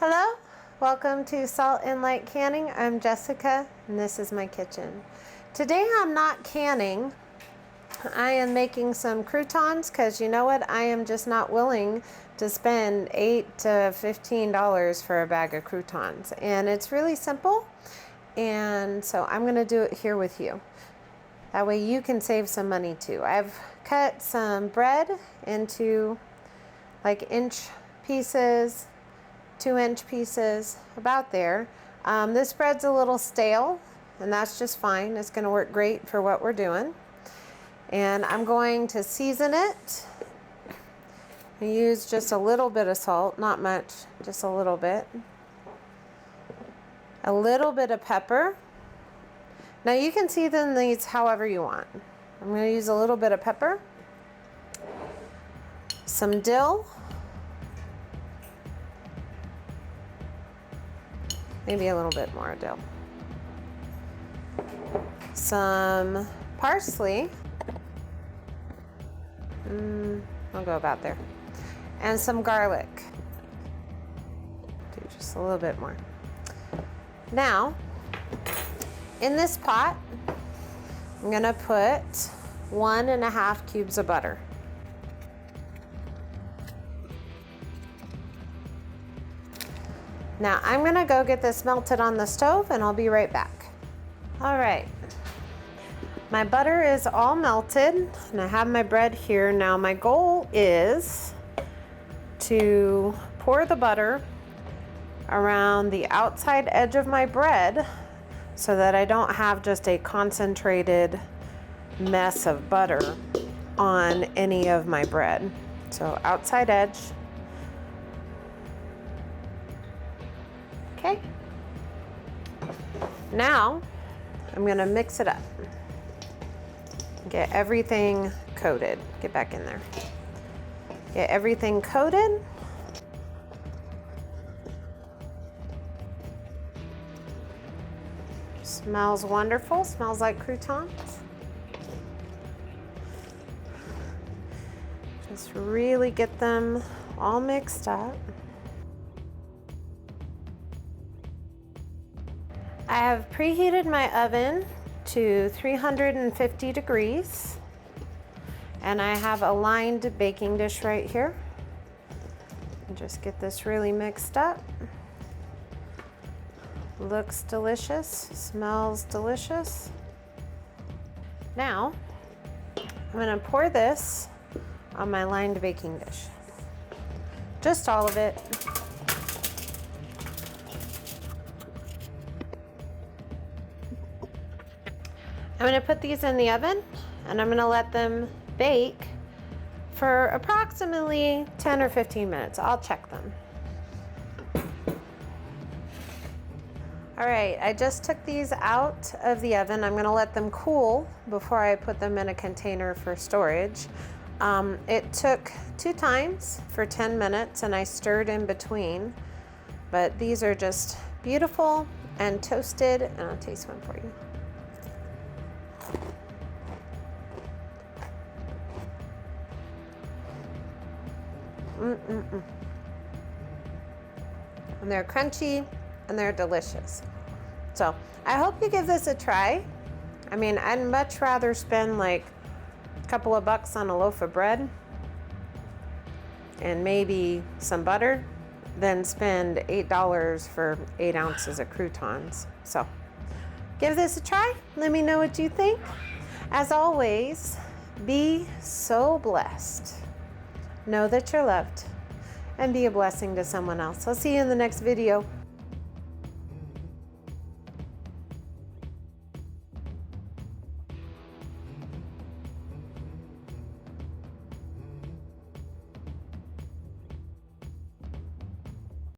Hello, welcome to Salt and Light Canning. I'm Jessica and this is my kitchen. Today I'm not canning. I am making some croutons because you know what? I am just not willing to spend $8 to $15 for a bag of croutons. And it's really simple. And so I'm going to do it here with you. That way you can save some money too. I've cut some bread into like inch pieces, 2-inch pieces, about there. This bread's a little stale, and that's just fine. It's going to work great for what we're doing. And I'm going to season it. I use just a little bit of salt, not much, just a little bit. A little bit of pepper. Now you can season these however you want. I'm going to use a little bit of pepper, some dill, maybe a little bit more dill, some parsley, I'll go about there, and some garlic. Do just a little bit more. Now, in this pot, I'm gonna put 1.5 cubes of butter. Now I'm gonna go get this melted on the stove and I'll be right back. All right, my butter is all melted and I have my bread here. Now my goal is to pour the butter around the outside edge of my bread so that I don't have just a concentrated mess of butter on any of my bread. So outside edge. Okay. Now I'm gonna mix it up. Get everything coated. Get back in there. Get everything coated. Smells wonderful. Smells like croutons. Just really get them all mixed up. I have preheated my oven to 350 degrees and I have a lined baking dish right here. And just get this really mixed up. Looks delicious, smells delicious. Now, I'm gonna pour this on my lined baking dish. Just all of it. I'm gonna put these in the oven and I'm gonna let them bake for approximately 10 or 15 minutes. I'll check them. All right, I just took these out of the oven. I'm gonna let them cool before I put them in a container for storage. It took 2 times for 10 minutes and I stirred in between, but these are just beautiful and toasted, and I'll taste one for you. And they're crunchy and they're delicious. So I hope you give this a try. I mean, I'd much rather spend like a couple of bucks on a loaf of bread and maybe some butter than spend $8 for 8 ounces of croutons. So give this a try. Let me know what you think. As always, be so blessed. Know that you're loved and be a blessing to someone else. I'll see you in the next video.